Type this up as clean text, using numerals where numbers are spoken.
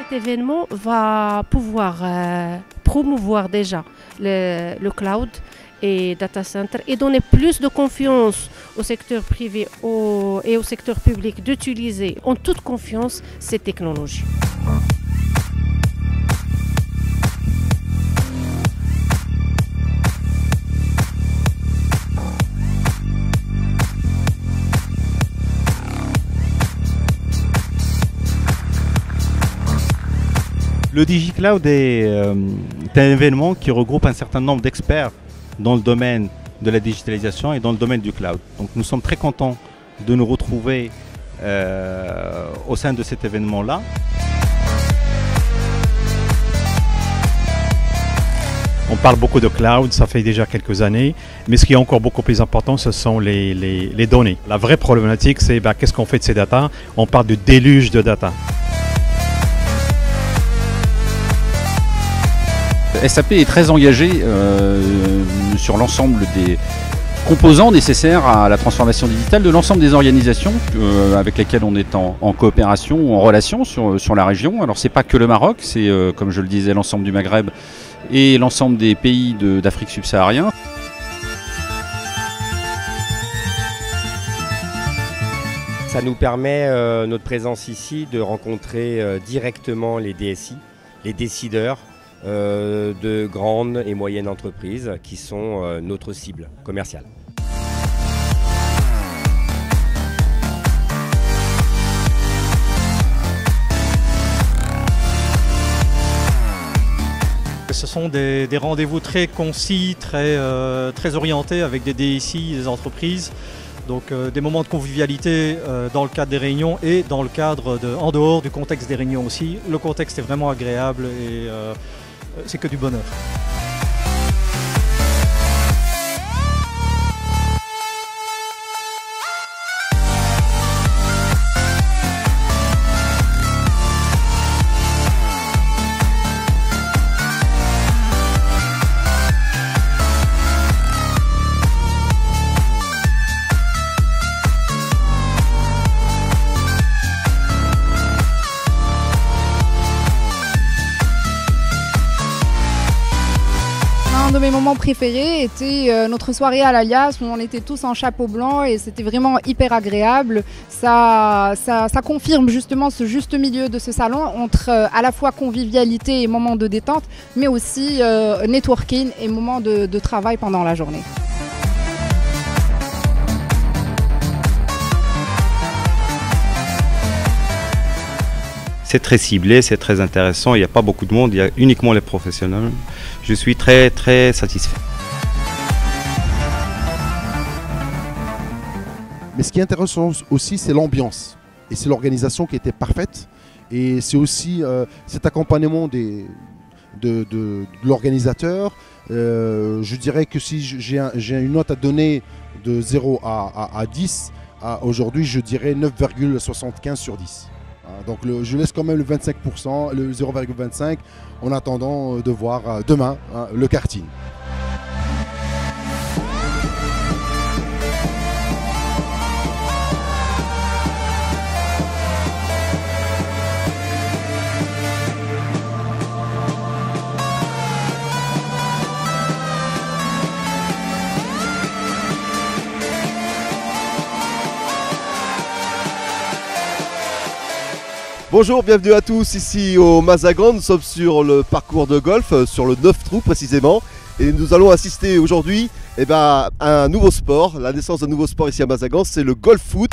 Cet événement va pouvoir promouvoir déjà le cloud et data center et donner plus de confiance au secteur privé et au secteur public d'utiliser en toute confiance ces technologies. Le DigiCloud est un événement qui regroupe un certain nombre d'experts dans le domaine de la digitalisation et dans le domaine du cloud. Donc nous sommes très contents de nous retrouver au sein de cet événement-là. On parle beaucoup de cloud, ça fait déjà quelques années, mais ce qui est encore beaucoup plus important, ce sont les données. La vraie problématique, c'est qu'est-ce qu'on fait de ces data? On parle de déluge de data. SAP est très engagé sur l'ensemble des composants nécessaires à la transformation digitale de l'ensemble des organisations avec lesquelles on est en coopération ou en relation sur la région. Alors c'est pas que le Maroc, c'est comme je le disais l'ensemble du Maghreb et l'ensemble des pays d'Afrique subsaharienne. Ça nous permet, notre présence ici, de rencontrer directement les DSI, les décideurs, de grandes et moyennes entreprises qui sont notre cible commerciale. Ce sont des rendez-vous très concis, très orientés avec des DSI, des entreprises. Donc des moments de convivialité dans le cadre des réunions et dans le cadre en dehors du contexte des réunions aussi. Le contexte est vraiment agréable et c'est que du bonheur. Un de mes moments préférés était notre soirée à l'Alias où on était tous en chapeau blanc et c'était vraiment hyper agréable. Ça confirme justement ce juste milieu de ce salon entre à la fois convivialité et moments de détente, mais aussi networking et moments de travail pendant la journée. C'est très ciblé, c'est très intéressant, il n'y a pas beaucoup de monde, il y a uniquement les professionnels. Je suis très très satisfait. Mais ce qui est intéressant aussi, c'est l'ambiance. Et c'est l'organisation qui était parfaite. Et c'est aussi cet accompagnement de l'organisateur. Je dirais que si j'ai une note à donner de 0 à 10, aujourd'hui je dirais 9,75 sur 10. Donc je laisse quand même le 25%, le 0,25 en attendant de voir demain le karting. Bonjour, bienvenue à tous ici au Mazagran. Nous sommes sur le parcours de golf, sur le 9 trous précisément. Et nous allons assister aujourd'hui à un nouveau sport, la naissance d'un nouveau sport ici à Mazagran, c'est le golf foot.